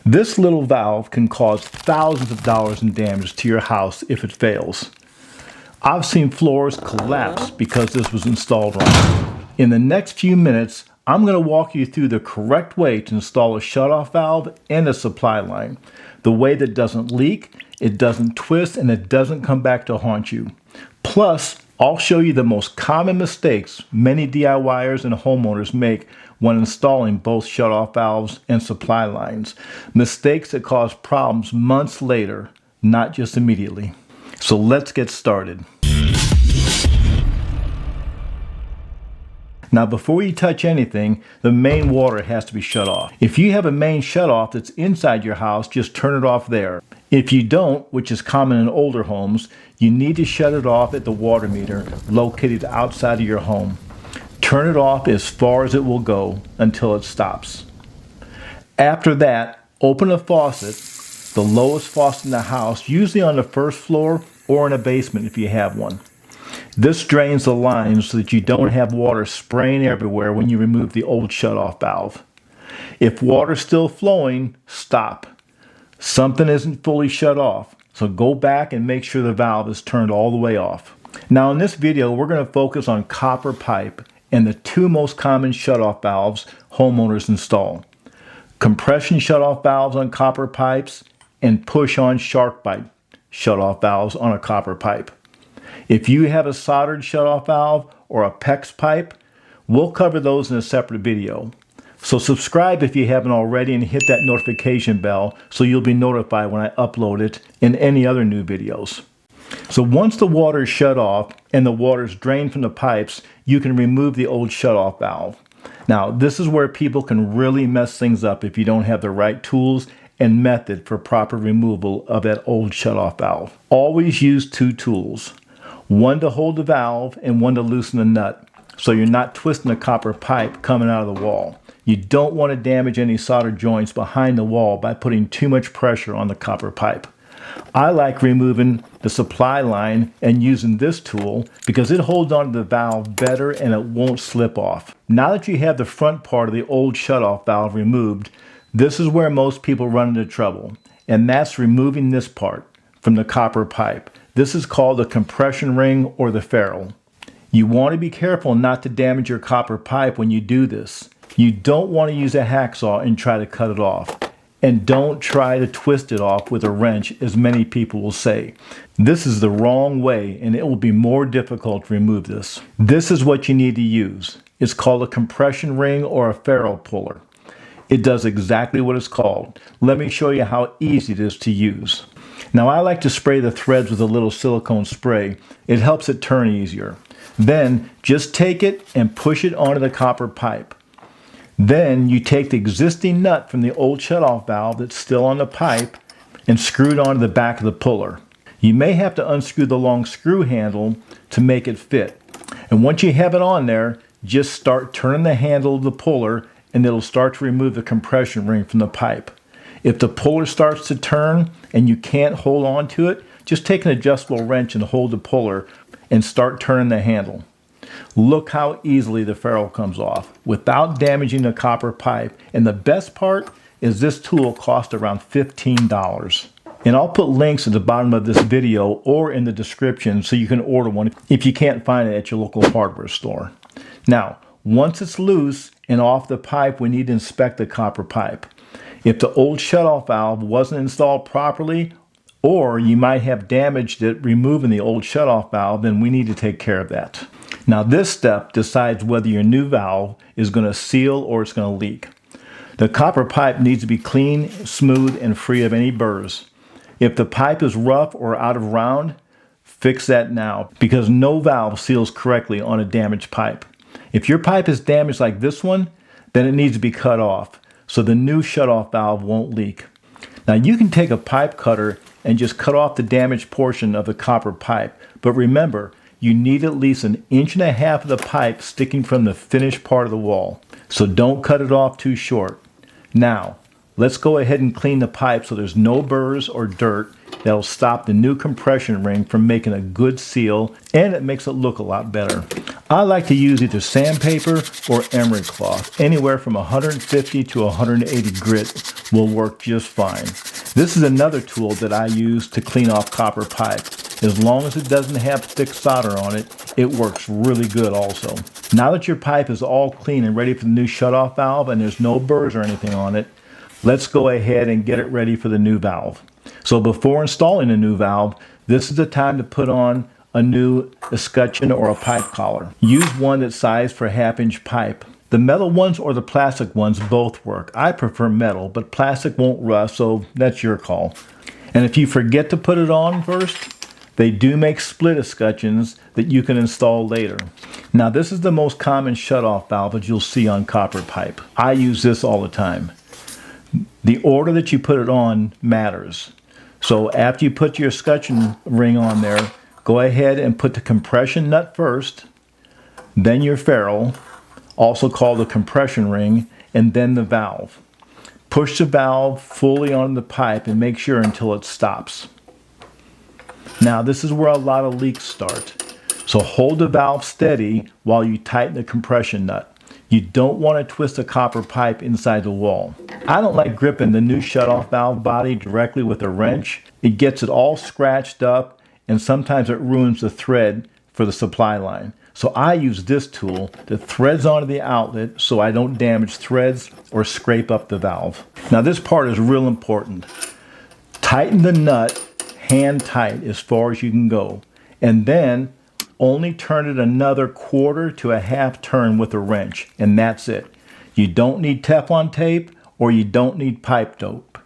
This little valve can cause thousands of dollars in damage to your house if it fails. I've seen floors collapse because this was installed wrong. In the next few minutes, I'm going to walk you through the correct way to install a shutoff valve and a supply line. The way that doesn't leak, it doesn't twist, and it doesn't come back to haunt you. Plus, I'll show you the most common mistakes many DIYers and homeowners make when installing both shutoff valves and supply lines. Mistakes that cause problems months later, not just immediately. So let's get started. Now, before you touch anything, the main water has to be shut off. If you have a main shutoff that's inside your house, just turn it off there. If you don't, which is common in older homes, you need to shut it off at the water meter located outside of your home. Turn it off as far as it will go until it stops. After that, open a faucet, the lowest faucet in the house, usually on the first floor or in a basement if you have one. This drains the lines so that you don't have water spraying everywhere when you remove the old shutoff valve. If water's still flowing, stop. Something isn't fully shut off, so go back and make sure the valve is turned all the way off. Now in this video, we're going to focus on copper pipe and the two most common shutoff valves homeowners install. Compression shutoff valves on copper pipes and push-on SharkBite shutoff valves on a copper pipe. If you have a soldered shutoff valve or a PEX pipe, we'll cover those in a separate video. So subscribe if you haven't already and hit that notification bell so you'll be notified when I upload it and any other new videos. So once the water is shut off and the water is drained from the pipes, you can remove the old shutoff valve. Now, this is where people can really mess things up if you don't have the right tools and method for proper removal of that old shutoff valve. Always use two tools. One to hold the valve and one to loosen the nut, so you're not twisting the copper pipe coming out of the wall. You don't want to damage any solder joints behind the wall by putting too much pressure on the copper pipe. I like removing the supply line and using this tool because it holds onto the valve better and it won't slip off. Now that you have the front part of the old shutoff valve removed, this is where most people run into trouble, and that's removing this part from the copper pipe. This is called the compression ring or the ferrule. You want to be careful not to damage your copper pipe when you do this. You don't want to use a hacksaw and try to cut it off. And don't try to twist it off with a wrench, as many people will say. This is the wrong way and it will be more difficult to remove this. This is what you need to use. It's called a compression ring or a ferrule puller. It does exactly what it's called. Let me show you how easy it is to use. Now I like to spray the threads with a little silicone spray. It helps it turn easier. Then just take it and push it onto the copper pipe. Then you take the existing nut from the old shutoff valve that's still on the pipe and screw it onto the back of the puller. You may have to unscrew the long screw handle to make it fit. And once you have it on there, just start turning the handle of the puller and it'll start to remove the compression ring from the pipe. If the puller starts to turn and you can't hold on to it, just take an adjustable wrench and hold the puller and start turning the handle. Look how easily the ferrule comes off without damaging the copper pipe. And the best part is this tool costs around $15. And I'll put links at the bottom of this video or in the description so you can order one if you can't find it at your local hardware store. Now, once it's loose and off the pipe, we need to inspect the copper pipe. If the old shutoff valve wasn't installed properly, or you might have damaged it removing the old shutoff valve, then we need to take care of that. Now this step decides whether your new valve is going to seal or it's going to leak. The copper pipe needs to be clean, smooth, and free of any burrs. If the pipe is rough or out of round, fix that now because no valve seals correctly on a damaged pipe. If your pipe is damaged like this one, then it needs to be cut off so the new shutoff valve won't leak. Now you can take a pipe cutter and just cut off the damaged portion of the copper pipe, but remember, you need at least 1.5 inches of the pipe sticking from the finished part of the wall. So don't cut it off too short. Now, let's go ahead and clean the pipe so there's no burrs or dirt that'll stop the new compression ring from making a good seal, and it makes it look a lot better. I like to use either sandpaper or emery cloth. Anywhere from 150 to 180 grit will work just fine. This is another tool that I use to clean off copper pipe. As long as it doesn't have thick solder on it, it works really good also. Now that your pipe is all clean and ready for the new shutoff valve and there's no burrs or anything on it, let's go ahead and get it ready for the new valve. So before installing a new valve, this is the time to put on a new escutcheon or a pipe collar. Use one that's sized for a 1/2-inch pipe. The metal ones or the plastic ones both work. I prefer metal, but plastic won't rust, so that's your call. And if you forget to put it on first, they do make split escutcheons that you can install later. Now this is the most common shutoff valve that you'll see on copper pipe. I use this all the time. The order that you put it on matters. So after you put your escutcheon ring on there, go ahead and put the compression nut first, then your ferrule, also called the compression ring, and then the valve. Push the valve fully on the pipe and make sure until it stops. Now this is where a lot of leaks start. So hold the valve steady while you tighten the compression nut. You don't want to twist the copper pipe inside the wall. I don't like gripping the new shutoff valve body directly with a wrench. It gets it all scratched up, and sometimes it ruins the thread for the supply line. So I use this tool that threads onto the outlet so I don't damage threads or scrape up the valve. Now this part is real important. Tighten the nut hand tight as far as you can go, and then only turn it another 1/4 to a 1/2 turn with a wrench, and that's it. You don't need Teflon tape or you don't need pipe dope.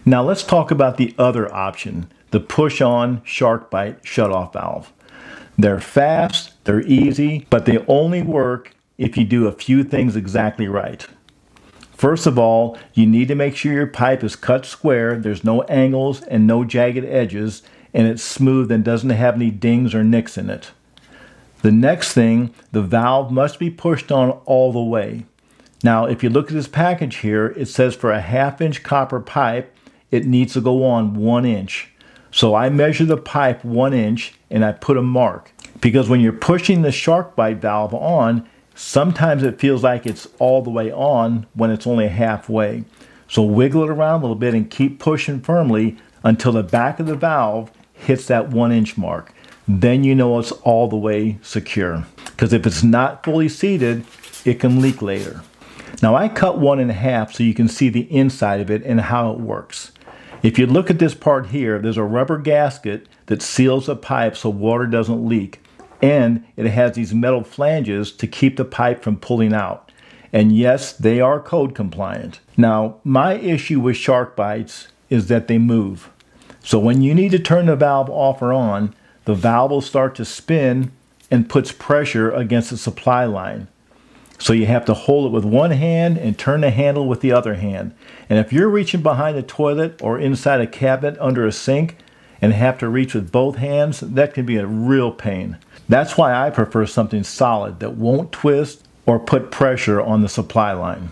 Now let's talk about the other option, the push-on SharkBite shutoff valve. They're fast, they're easy, but they only work if you do a few things exactly right. First of all, you need to make sure your pipe is cut square, there's no angles and no jagged edges, and it's smooth and doesn't have any dings or nicks in it. The next thing, the valve must be pushed on all the way. Now, if you look at this package here, it says for a 1/2-inch copper pipe, it needs to go on 1 inch. So I measure the pipe 1 inch and I put a mark. Because when you're pushing the SharkBite valve on, sometimes it feels like it's all the way on when it's only halfway. So wiggle it around a little bit and keep pushing firmly until the back of the valve hits that 1 inch mark. Then you know it's all the way secure. Because if it's not fully seated, it can leak later. Now I cut one in half so you can see the inside of it and how it works. If you look at this part here, there's a rubber gasket that seals the pipe so water doesn't leak. And it has these metal flanges to keep the pipe from pulling out. And yes, they are code compliant. Now, my issue with SharkBites is that they move. So when you need to turn the valve off or on, the valve will start to spin and puts pressure against the supply line. So you have to hold it with one hand and turn the handle with the other hand. And if you're reaching behind a toilet or inside a cabinet under a sink and have to reach with both hands, that can be a real pain. That's why I prefer something solid that won't twist or put pressure on the supply line.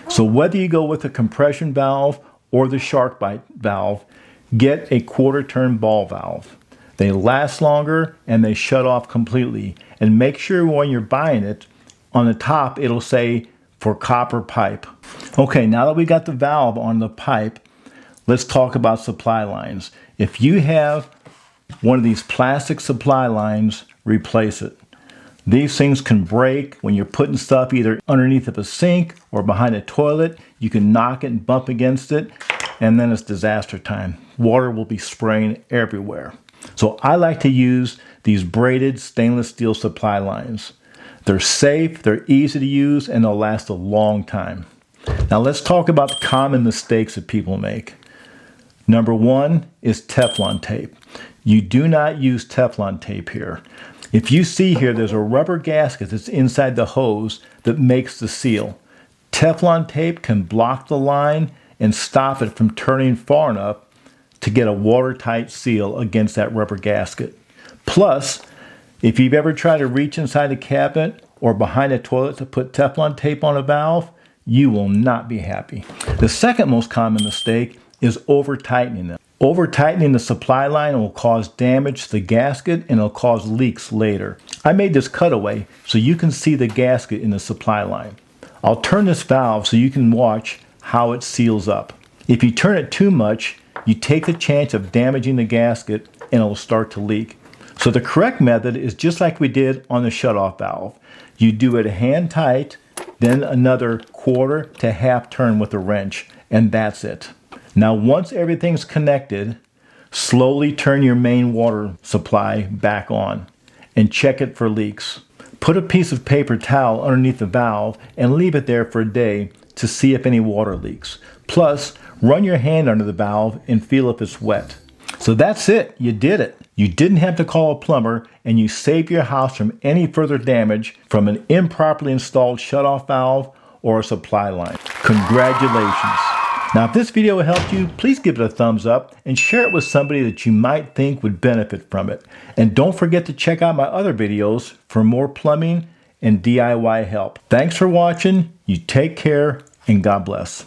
So whether you go with the compression valve or the SharkBite valve, get a 1/4 turn ball valve. They last longer and they shut off completely. And make sure when you're buying it, on the top it'll say for copper pipe. Okay, now that we got the valve on the pipe, let's talk about supply lines. If you have one of these plastic supply lines, replace it. These things can break when you're putting stuff either underneath of a sink or behind a toilet. You can knock it and bump against it, and then it's disaster time. Water will be spraying everywhere. So I like to use these braided stainless steel supply lines. They're safe, they're easy to use, and they'll last a long time. Now let's talk about the common mistakes that people make. Number one is Teflon tape. You do not use Teflon tape here. If you see here, there's a rubber gasket that's inside the hose that makes the seal. Teflon tape can block the line and stop it from turning far enough to get a watertight seal against that rubber gasket. Plus, if you've ever tried to reach inside a cabinet or behind a toilet to put Teflon tape on a valve, you will not be happy. The second most common mistake is over tightening them. Over tightening the supply line will cause damage to the gasket and it'll cause leaks later. I made this cutaway so you can see the gasket in the supply line. I'll turn this valve so you can watch how it seals up. If you turn it too much, you take the chance of damaging the gasket and it will start to leak. So the correct method is just like we did on the shutoff valve. You do it hand tight, then another quarter to half turn with a wrench, and that's it. Now once everything's connected, slowly turn your main water supply back on and check it for leaks. Put a piece of paper towel underneath the valve and leave it there for a day to see if any water leaks. Plus, run your hand under the valve and feel if it's wet. So that's it, you did it. You didn't have to call a plumber and you saved your house from any further damage from an improperly installed shutoff valve or a supply line. Congratulations. Now if this video helped you, please give it a thumbs up and share it with somebody that you might think would benefit from it. And don't forget to check out my other videos for more plumbing and DIY help. Thanks for watching, you take care, and God bless.